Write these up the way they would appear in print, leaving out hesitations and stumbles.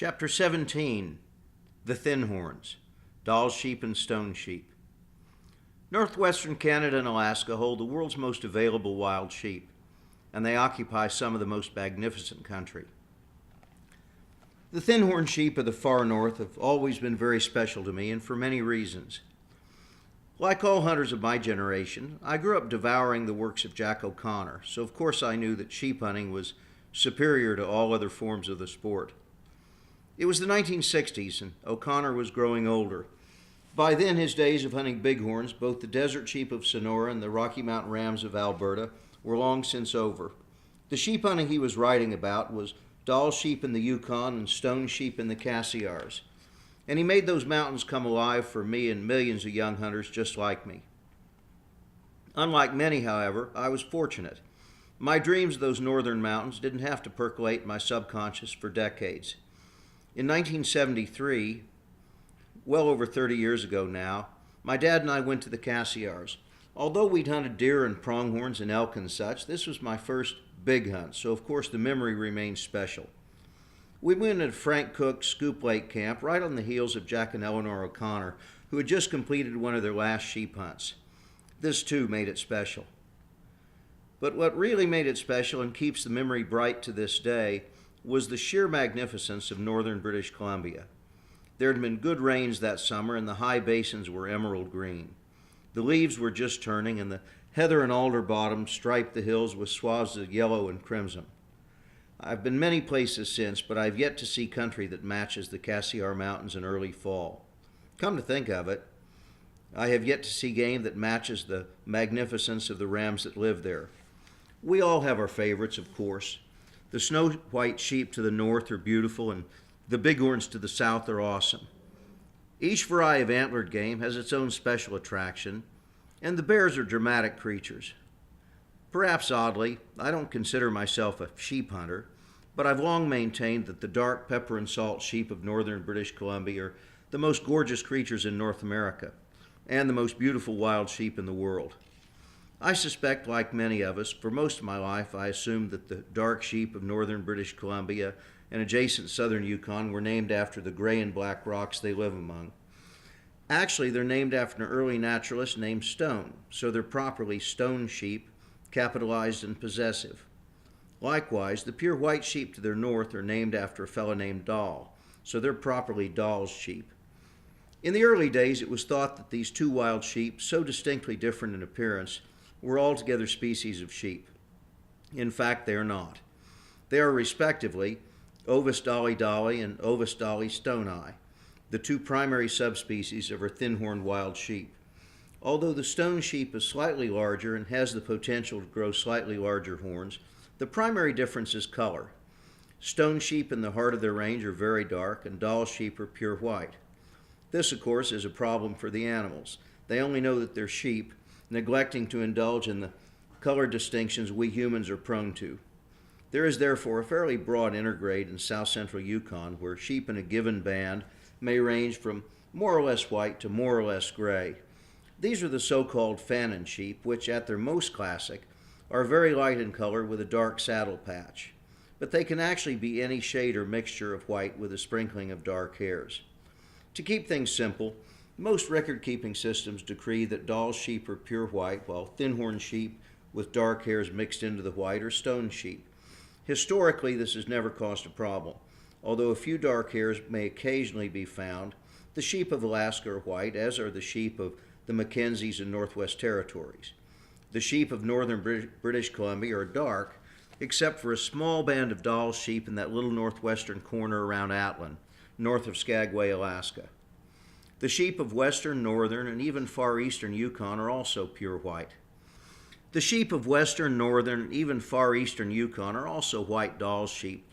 Chapter 17, The Thinhorns, Dall Sheep and Stone Sheep. Northwestern Canada and Alaska hold the world's most available wild sheep, and they occupy some of the most magnificent country. The Thinhorn sheep of the far north have always been very special to me, and for many reasons. Like all hunters of my generation, I grew up devouring the works of Jack O'Connor, so of course I knew that sheep hunting was superior to all other forms of the sport. It was the 1960s, and O'Connor was growing older. By then, his days of hunting bighorns, both the desert sheep of Sonora and the Rocky Mountain rams of Alberta, were long since over. The sheep hunting he was writing about was Dall sheep in the Yukon and stone sheep in the Cassiars. And he made those mountains come alive for me and millions of young hunters just like me. Unlike many, however, I was fortunate. My dreams of those northern mountains didn't have to percolate in my subconscious for decades. In 1973, well over 30 years ago now, my dad and I went to the Cassiars. Although we'd hunted deer and pronghorns and elk and such, this was my first big hunt, so of course the memory remains special. We went at Frank Cook's Scoop Lake camp right on the heels of Jack and Eleanor O'Connor, who had just completed one of their last sheep hunts. This too made it special. But what really made it special and keeps the memory bright to this day was the sheer magnificence of northern British Columbia. There had been good rains that summer and the high basins were emerald green. The leaves were just turning and the heather and alder bottoms striped the hills with swaths of yellow and crimson. I've been many places since, but I've yet to see country that matches the Cassiar Mountains in early fall. Come to think of it, I have yet to see game that matches the magnificence of the rams that live there. We all have our favorites, of course. The snow-white sheep to the north are beautiful, and the bighorns to the south are awesome. Each variety of antlered game has its own special attraction, and the bears are dramatic creatures. Perhaps oddly, I don't consider myself a sheep hunter, but I've long maintained that the dark pepper and salt sheep of northern British Columbia are the most gorgeous creatures in North America, and the most beautiful wild sheep in the world. I suspect, like many of us, for most of my life I assumed that the dark sheep of northern British Columbia and adjacent southern Yukon were named after the gray and black rocks they live among. Actually, they're named after an early naturalist named Stone, so they're properly stone sheep, capitalized and possessive. Likewise, the pure white sheep to their north are named after a fellow named Dall, so they're properly Dall's sheep. In the early days, it was thought that these two wild sheep, so distinctly different in appearance, were altogether species of sheep. In fact, they are not. They are respectively Ovis dolly dolly and Ovis dolly stone eye, the two primary subspecies of our thin-horned wild sheep. Although the stone sheep is slightly larger and has the potential to grow slightly larger horns, the primary difference is color. Stone sheep in the heart of their range are very dark, and Dall sheep are pure white. This, of course, is a problem for the animals. They only know that they're sheep, neglecting to indulge in the color distinctions we humans are prone to. There is therefore a fairly broad intergrade in south central Yukon where sheep in a given band may range from more or less white to more or less gray. These are the so-called Fannin sheep, which at their most classic are very light in color with a dark saddle patch, but they can actually be any shade or mixture of white with a sprinkling of dark hairs. To keep things simple, most record-keeping systems decree that Dall sheep are pure white, while thin-horn sheep with dark hairs mixed into the white are stone sheep. Historically, this has never caused a problem. Although a few dark hairs may occasionally be found, the sheep of Alaska are white, as are the sheep of the Mackenzies and Northwest Territories. The sheep of northern British Columbia are dark, except for a small band of Dall sheep in that little northwestern corner around Atlin, north of Skagway, Alaska. The sheep of western, northern, and even far eastern Yukon are also pure white. The sheep of western, northern, and even far eastern Yukon are also white Dall sheep,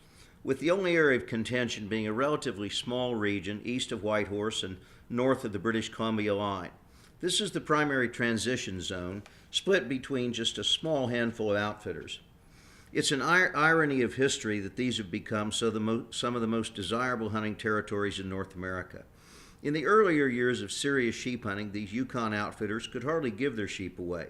with the only area of contention being a relatively small region east of Whitehorse and north of the British Columbia line. This is the primary transition zone, split between just a small handful of outfitters. It's an irony of history that these have become some of the most desirable hunting territories in North America. In the earlier years of serious sheep hunting, these Yukon outfitters could hardly give their sheep away.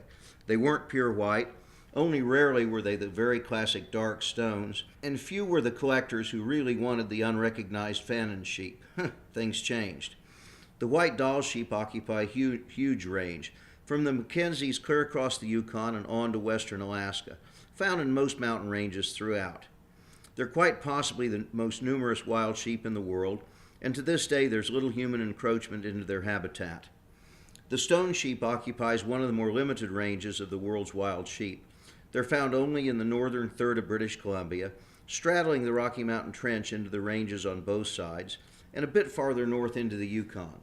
They weren't pure white, Only rarely were they the very classic dark stones, and few were the collectors who really wanted the unrecognized Fannin sheep. Things changed. The white Dall sheep occupy a huge range, from the Mackenzies clear across the Yukon and on to western Alaska, found in most mountain ranges throughout. They're quite possibly the most numerous wild sheep in the world, and to this day there's little human encroachment into their habitat. The stone sheep occupies one of the more limited ranges of the world's wild sheep. They're found only in the northern third of British Columbia, straddling the Rocky Mountain Trench into the ranges on both sides, and a bit farther north into the Yukon.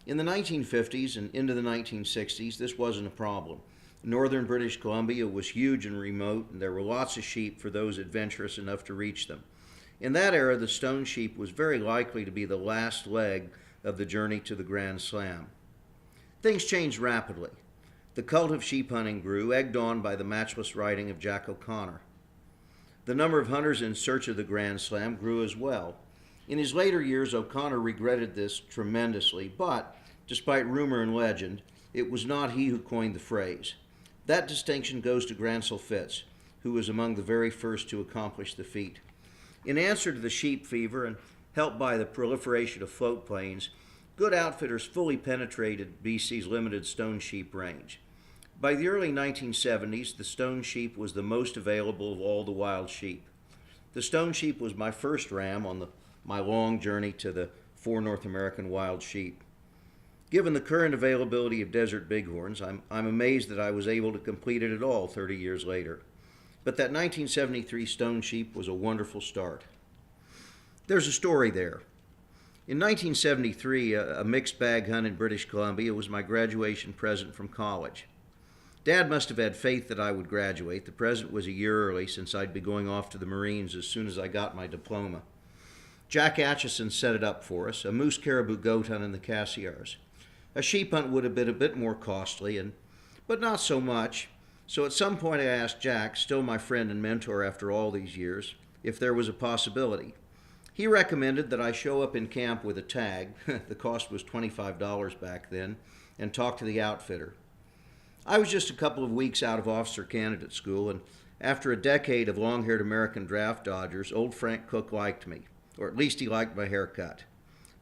In the 1950s and into the 1960s, this wasn't a problem. Northern British Columbia was huge and remote, and there were lots of sheep for those adventurous enough to reach them. In that era, the stone sheep was very likely to be the last leg of the journey to the Grand Slam. Things changed rapidly. The cult of sheep hunting grew, egged on by the matchless writing of Jack O'Connor. The number of hunters in search of the Grand Slam grew as well. In his later years, O'Connor regretted this tremendously, but, despite rumor and legend, it was not he who coined the phrase. That distinction goes to Grancel Fitz, who was among the very first to accomplish the feat. In answer to the sheep fever and helped by the proliferation of float planes, good outfitters fully penetrated BC's limited stone sheep range. By the early 1970s, the stone sheep was the most available of all the wild sheep. The stone sheep was my first ram on my long journey to the 4 North American wild sheep. Given the current availability of desert bighorns, I'm amazed that I was able to complete it at all 30 years later. But that 1973 stone sheep was a wonderful start. There's a story there. In 1973, a mixed bag hunt in British Columbia was my graduation present from college. Dad must have had faith that I would graduate. The present was a year early, since I'd be going off to the Marines as soon as I got my diploma. Jack Atchison set it up for us, a moose caribou goat hunt in the Cassiars. A sheep hunt would have been a bit more costly, but not so much. So at some point I asked Jack, still my friend and mentor after all these years, if there was a possibility. He recommended that I show up in camp with a tag, the cost was $25 back then, and talk to the outfitter. I was just a couple of weeks out of officer candidate school, and after a decade of long-haired American draft dodgers, old Frank Cook liked me, or at least he liked my haircut.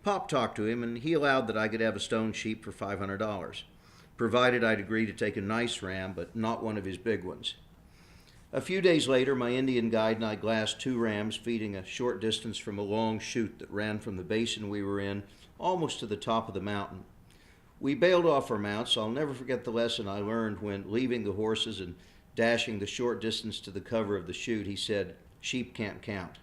Pop talked to him, and he allowed that I could have a stone sheep for $500, provided I'd agree to take a nice ram, but not one of his big ones. A few days later, my Indian guide and I glassed 2 rams feeding a short distance from a long chute that ran from the basin we were in almost to the top of the mountain. We bailed off our mounts. I'll never forget the lesson I learned when, leaving the horses and dashing the short distance to the cover of the chute, he said, "Sheep can't count."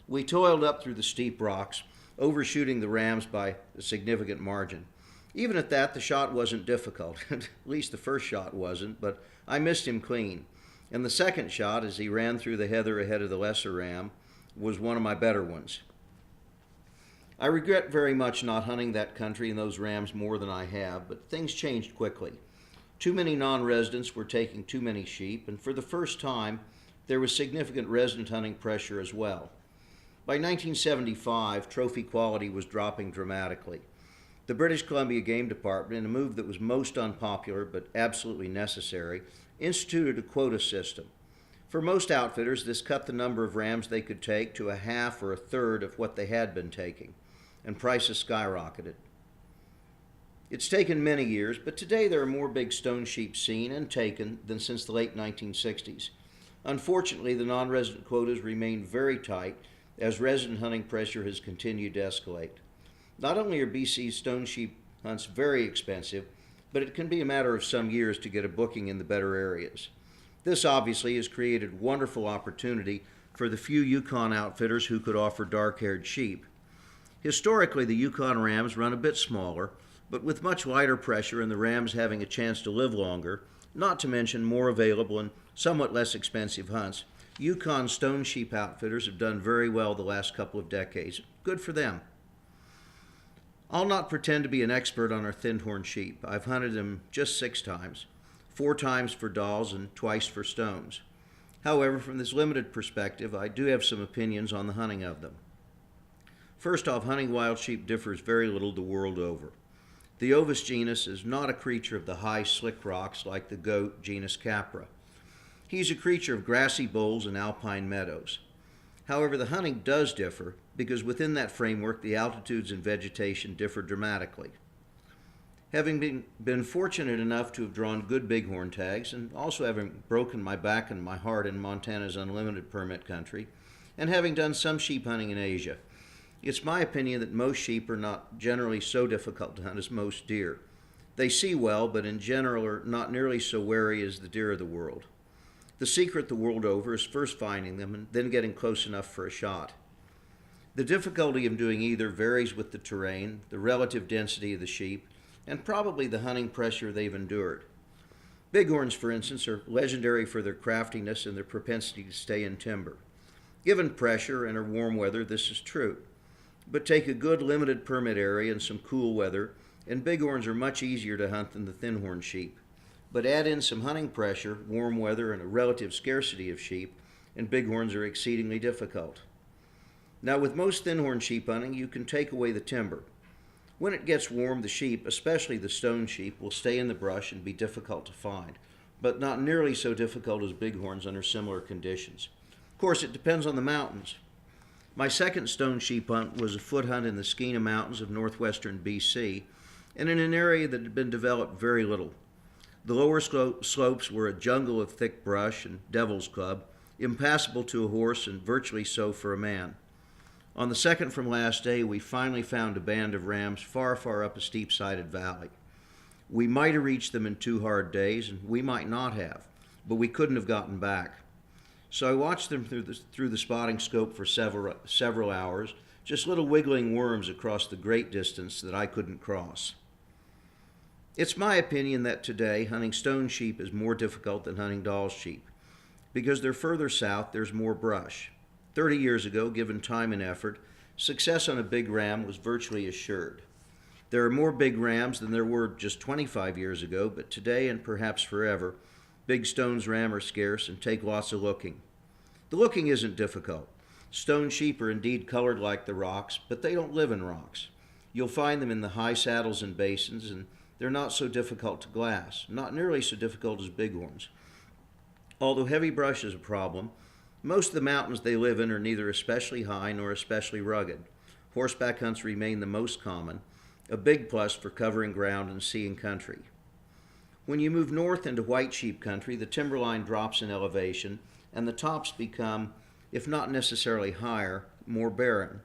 We toiled up through the steep rocks, overshooting the rams by a significant margin. Even at that, the shot wasn't difficult. At least the first shot wasn't, but I missed him clean. And the second shot, as he ran through the heather ahead of the lesser ram, was one of my better ones. I regret very much not hunting that country and those rams more than I have, but things changed quickly. Too many non-residents were taking too many sheep, and for the first time, there was significant resident hunting pressure as well. By 1975, trophy quality was dropping dramatically. The British Columbia Game Department, in a move that was most unpopular but absolutely necessary, instituted a quota system. For most outfitters, this cut the number of rams they could take to a half or a third of what they had been taking, and prices skyrocketed. It's taken many years, but today there are more big stone sheep seen and taken than since the late 1960s. Unfortunately, the non-resident quotas remain very tight as resident hunting pressure has continued to escalate. Not only are BC's stone sheep hunts very expensive, but it can be a matter of some years to get a booking in the better areas. This obviously has created wonderful opportunity for the few Yukon outfitters who could offer dark-haired sheep. Historically, the Yukon rams run a bit smaller, but with much lighter pressure and the rams having a chance to live longer, not to mention more available and somewhat less expensive hunts, Yukon stone sheep outfitters have done very well the last couple of decades. Good for them. I'll not pretend to be an expert on our Thinhorn sheep. I've hunted them just 6 times, 4 times for Dalls and twice for stones. However, from this limited perspective, I do have some opinions on the hunting of them. First off, hunting wild sheep differs very little the world over. The Ovis genus is not a creature of the high, slick rocks like the goat genus Capra. He's a creature of grassy bowls and alpine meadows. However, the hunting does differ because within that framework the altitudes and vegetation differ dramatically. Having been fortunate enough to have drawn good bighorn tags, and also having broken my back and my heart in Montana's unlimited permit country, and having done some sheep hunting in Asia, it's my opinion that most sheep are not generally so difficult to hunt as most deer. They see well, but in general are not nearly so wary as the deer of the world. The secret the world over is first finding them and then getting close enough for a shot. The difficulty of doing either varies with the terrain, the relative density of the sheep, and probably the hunting pressure they've endured. Bighorns, for instance, are legendary for their craftiness and their propensity to stay in timber. Given pressure and or warm weather, this is true. But take a good limited permit area and some cool weather, and bighorns are much easier to hunt than the thinhorn sheep. But add in some hunting pressure, warm weather, and a relative scarcity of sheep, and bighorns are exceedingly difficult. Now, with most thinhorn sheep hunting, you can take away the timber. When it gets warm, the sheep, especially the stone sheep, will stay in the brush and be difficult to find, but not nearly so difficult as bighorns under similar conditions. Of course, it depends on the mountains. My second stone sheep hunt was a foot hunt in the Skeena Mountains of northwestern BC, and in an area that had been developed very little. The lower slopes were a jungle of thick brush and devil's club, impassable to a horse and virtually so for a man. On the second from last day, we finally found a band of rams far, far up a steep-sided valley. We might have reached them in 2 hard days, and we might not have, but we couldn't have gotten back. So I watched them through the spotting scope for several hours, just little wiggling worms across the great distance that I couldn't cross. It's my opinion that today, hunting stone sheep is more difficult than hunting Dall sheep. Because they're further south, there's more brush. 30 years ago, given time and effort, success on a big ram was virtually assured. There are more big rams than there were just 25 years ago, but today and perhaps forever, big stones ram are scarce and take lots of looking. The looking isn't difficult. Stone sheep are indeed colored like the rocks, but they don't live in rocks. You'll find them in the high saddles and basins, and they're not so difficult to glass, not nearly so difficult as bighorns. Although heavy brush is a problem, most of the mountains they live in are neither especially high nor especially rugged. Horseback hunts remain the most common, a big plus for covering ground and seeing country. When you move north into white sheep country, the timberline drops in elevation, and the tops become, if not necessarily higher, more barren.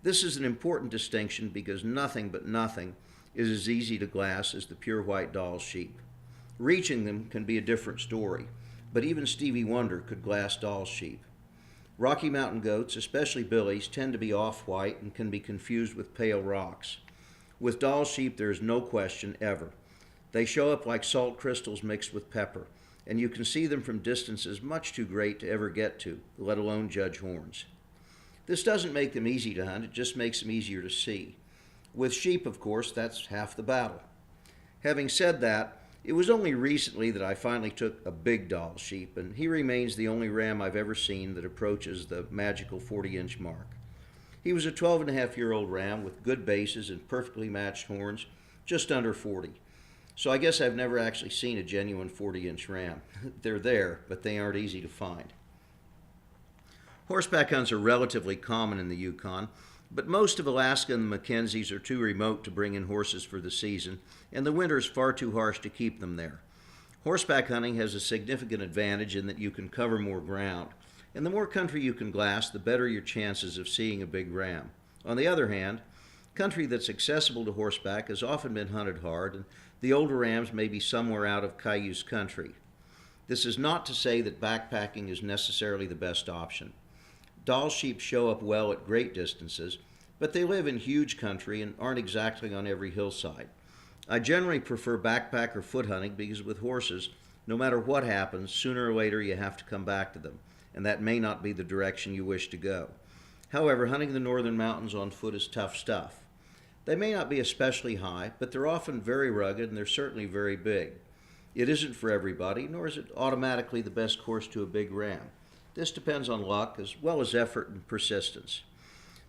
This is an important distinction because nothing but nothing is as easy to glass as the pure white Dall sheep. Reaching them can be a different story, but even Stevie Wonder could glass Dall sheep. Rocky Mountain goats, especially billies, tend to be off-white and can be confused with pale rocks. With Dall sheep, there is no question ever. They show up like salt crystals mixed with pepper, and you can see them from distances much too great to ever get to, let alone judge horns. This doesn't make them easy to hunt, it just makes them easier to see. With sheep, of course, that's half the battle. Having said that, it was only recently that I finally took a big Dall sheep, and he remains the only ram I've ever seen that approaches the magical 40-inch mark. He was a 12-and-a-half-year-old ram with good bases and perfectly matched horns, just under 40. So I guess I've never actually seen a genuine 40-inch ram. They're there, but they aren't easy to find. Horseback hunts are relatively common in the Yukon, but most of Alaska and the Mackenzies are too remote to bring in horses for the season, and the winter is far too harsh to keep them there. Horseback hunting has a significant advantage in that you can cover more ground, and the more country you can glass, the better your chances of seeing a big ram. On the other hand, country that's accessible to horseback has often been hunted hard, and the older rams may be somewhere out of Cayuse country. This is not to say that backpacking is necessarily the best option. Dall sheep show up well at great distances, but they live in huge country and aren't exactly on every hillside. I generally prefer backpack or foot hunting because with horses, no matter what happens, sooner or later you have to come back to them, and that may not be the direction you wish to go. However, hunting the northern mountains on foot is tough stuff. They may not be especially high, but they're often very rugged and they're certainly very big. It isn't for everybody, nor is it automatically the best course to a big ram. This depends on luck as well as effort and persistence.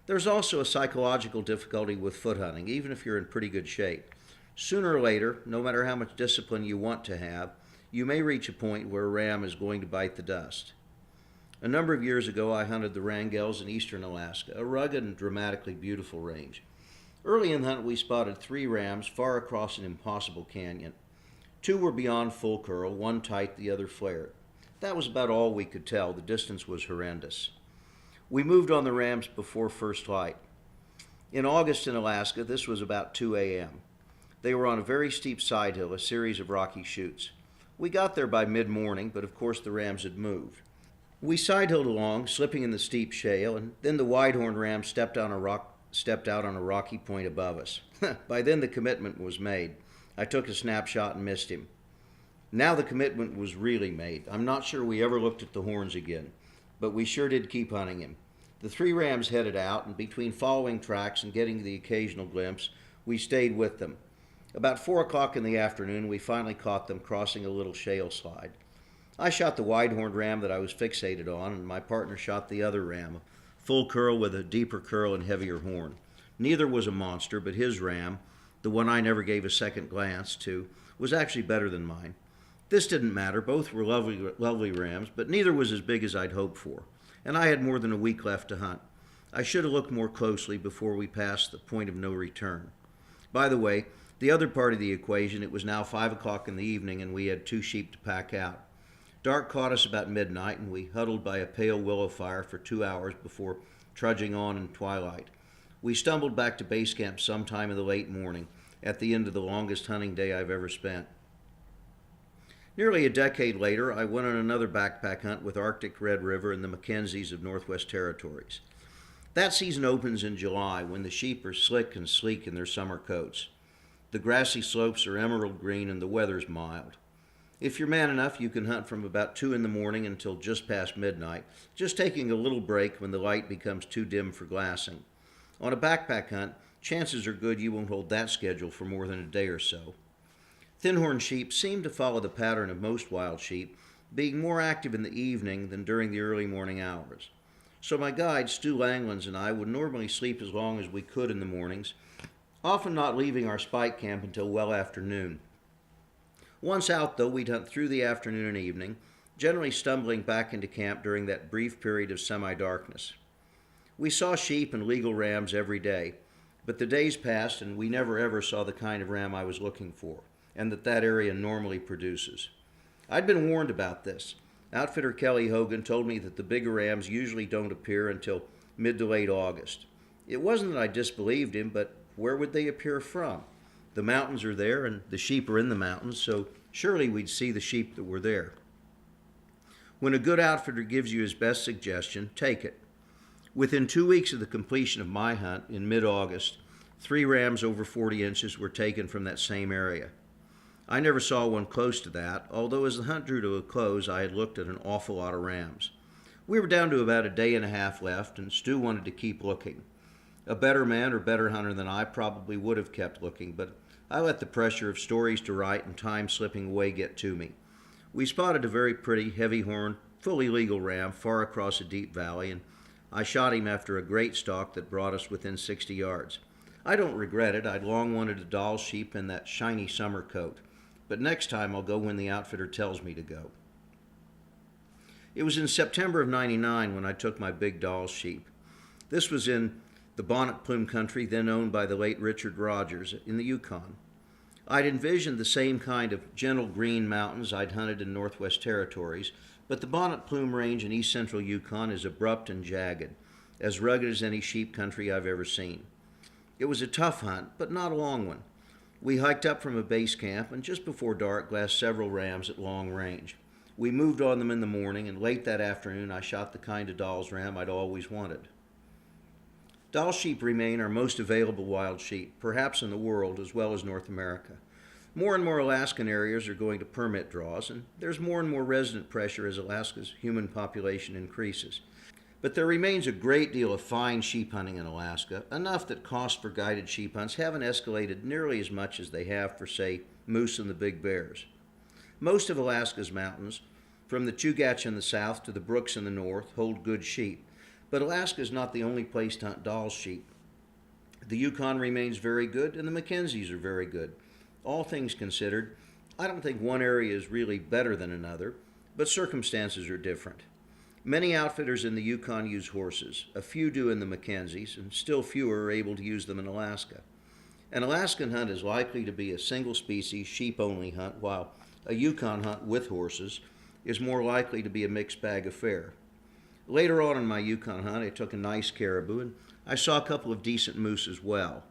There's also a psychological difficulty with foot hunting, even if you're in pretty good shape. Sooner or later, no matter how much discipline you want to have, you may reach a point where a ram is going to bite the dust. A number of years ago, I hunted the Wrangells in eastern Alaska, a rugged and dramatically beautiful range. Early in the hunt, we spotted 3 rams far across an impossible canyon. 2 were beyond full curl, one tight, the other flared. That was about all we could tell. The distance was horrendous. We moved on the rams before first light. In August in Alaska, this was about 2 a.m. They were on a very steep side hill, a series of rocky chutes. We got there by mid-morning, but of course the rams had moved. We side-hilled along, slipping in the steep shale, and then the wide-horned ram stepped out on a rocky point above us. By then the commitment was made. I took a snapshot and missed him. Now the commitment was really made. I'm not sure we ever looked at the horns again, but we sure did keep hunting him. The 3 rams headed out, and between following tracks and getting the occasional glimpse, we stayed with them. About 4 o'clock in the afternoon, we finally caught them crossing a little shale slide. I shot the wide-horned ram that I was fixated on, and my partner shot the other ram, full curl with a deeper curl and heavier horn. Neither was a monster, but his ram, the one I never gave a second glance to, was actually better than mine. This didn't matter. Both were lovely rams, but neither was as big as I'd hoped for, and I had more than a week left to hunt. I should have looked more closely before we passed the point of no return. By the way, the other part of the equation, it was now 5 o'clock in the evening, and we had 2 sheep to pack out. Dark caught us about midnight, and we huddled by a pale willow fire for 2 hours before trudging on in twilight. We stumbled back to base camp sometime in the late morning, at the end of the longest hunting day I've ever spent. Nearly a decade later, I went on another backpack hunt with Arctic Red River and the Mackenzies of Northwest Territories. That season opens in July, when the sheep are slick and sleek in their summer coats. The grassy slopes are emerald green and the weather's mild. If you're man enough, you can hunt from about 2 in the morning until just past midnight, just taking a little break when the light becomes too dim for glassing. On a backpack hunt, chances are good you won't hold that schedule for more than a day or so. Thinhorn sheep seem to follow the pattern of most wild sheep, being more active in the evening than during the early morning hours. So my guide, Stu Langlands, and I would normally sleep as long as we could in the mornings, often not leaving our spike camp until well after noon. Once out, though, we'd hunt through the afternoon and evening, generally stumbling back into camp during that brief period of semi-darkness. We saw sheep and legal rams every day, but the days passed and we never ever saw the kind of ram I was looking for, and that area normally produces. I'd been warned about this. Outfitter Kelly Hogan told me that the bigger rams usually don't appear until mid to late August. It wasn't that I disbelieved him, but where would they appear from? The mountains are there and the sheep are in the mountains, so surely we'd see the sheep that were there. When a good outfitter gives you his best suggestion, take it. Within 2 weeks of the completion of my hunt in mid-August, 3 rams over 40 inches were taken from that same area. I never saw one close to that, although as the hunt drew to a close, I had looked at an awful lot of rams. We were down to about a day and a half left, and Stu wanted to keep looking. A better man or better hunter than I probably would have kept looking, but I let the pressure of stories to write and time slipping away get to me. We spotted a very pretty, heavy-horned, fully legal ram far across a deep valley, and I shot him after a great stalk that brought us within 60 yards. I don't regret it. I'd long wanted a Dall sheep in that shiny summer coat, but next time I'll go when the outfitter tells me to go. It was in September of '99 when I took my big Dall sheep. This was in the bonnet plume country then owned by the late Richard Rogers in the Yukon. I'd envisioned the same kind of gentle green mountains I'd hunted in Northwest Territories, but the bonnet plume range in east central Yukon is abrupt and jagged, as rugged as any sheep country I've ever seen. It was a tough hunt, but not a long one. We hiked up from a base camp and just before dark glassed several rams at long range. We moved on them in the morning, and late that afternoon I shot the kind of Dall's ram I'd always wanted. Dall sheep remain our most available wild sheep, perhaps in the world as well as North America. More and more Alaskan areas are going to permit draws, and there's more and more resident pressure as Alaska's human population increases. But there remains a great deal of fine sheep hunting in Alaska, enough that costs for guided sheep hunts haven't escalated nearly as much as they have for, say, moose and the big bears. Most of Alaska's mountains, from the Chugach in the south to the Brooks in the north, hold good sheep. But Alaska is not the only place to hunt Dall sheep. The Yukon remains very good, and the Mackenzies are very good. All things considered, I don't think one area is really better than another, but circumstances are different. Many outfitters in the Yukon use horses. A few do in the Mackenzies, and still fewer are able to use them in Alaska. An Alaskan hunt is likely to be a single species, sheep-only hunt, while a Yukon hunt with horses is more likely to be a mixed bag affair. Later on in my Yukon hunt, I took a nice caribou, and I saw a couple of decent moose as well.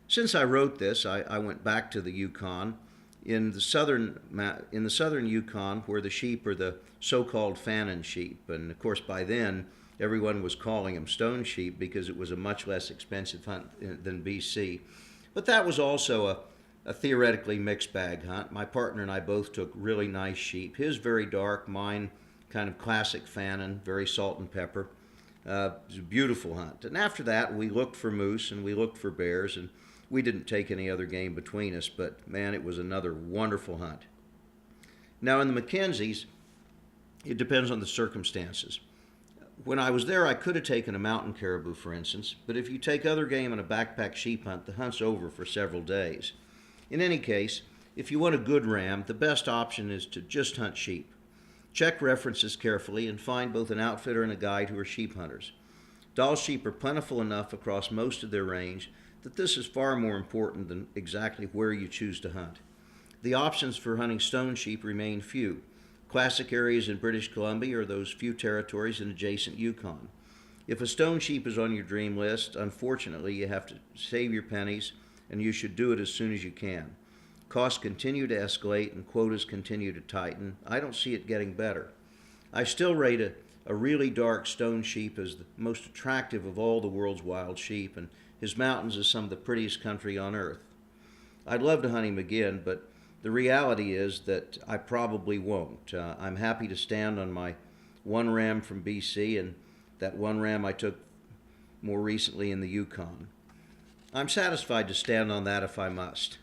Since I wrote this, I went back to the Yukon. In the southern Yukon, where the sheep are the so-called Fannin sheep, and of course by then everyone was calling them stone sheep because it was a much less expensive hunt than BC. But that was also a theoretically mixed bag hunt. My partner and I both took really nice sheep. His very dark, mine kind of classic Fannin, very salt and pepper. It was a beautiful hunt. And after that, we looked for moose and we looked for bears, and we didn't take any other game between us, but man, it was another wonderful hunt. Now in the Mackenzies, it depends on the circumstances. When I was there, I could have taken a mountain caribou, for instance, but if you take other game on a backpack sheep hunt, the hunt's over for several days. In any case, if you want a good ram, the best option is to just hunt sheep. Check references carefully and find both an outfitter and a guide who are sheep hunters. Doll sheep are plentiful enough across most of their range that this is far more important than exactly where you choose to hunt. The options for hunting stone sheep remain few. Classic areas in British Columbia or those few territories in adjacent Yukon. If a stone sheep is on your dream list, unfortunately you have to save your pennies, and you should do it as soon as you can. Costs continue to escalate and quotas continue to tighten. I don't see it getting better. I still rate a really dark stone sheep as the most attractive of all the world's wild sheep, and his mountains is some of the prettiest country on earth. I'd love to hunt him again, but the reality is that I probably won't. I'm happy to stand on my one ram from BC and that one ram I took more recently in the Yukon. I'm satisfied to stand on that if I must.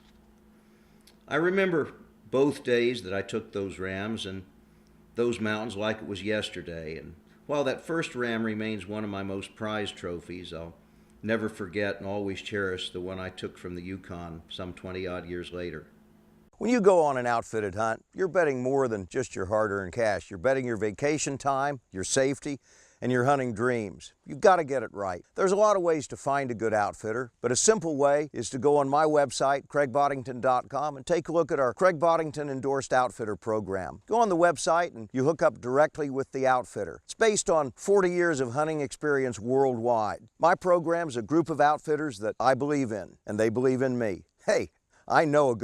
I remember both days that I took those rams and those mountains like it was yesterday, and while that first ram remains one of my most prized trophies, I'll never forget and always cherish the one I took from the Yukon some 20-odd years later. When you go on an outfitted hunt, you're betting more than just your hard-earned cash. You're betting your vacation time, your safety, and your hunting dreams. You've got to get it right. There's a lot of ways to find a good outfitter, but a simple way is to go on my website, CraigBoddington.com, and take a look at our Craig Boddington Endorsed Outfitter program. Go on the website and you hook up directly with the outfitter. It's based on 40 years of hunting experience worldwide. My program's a group of outfitters that I believe in, and they believe in me. Hey, I know a good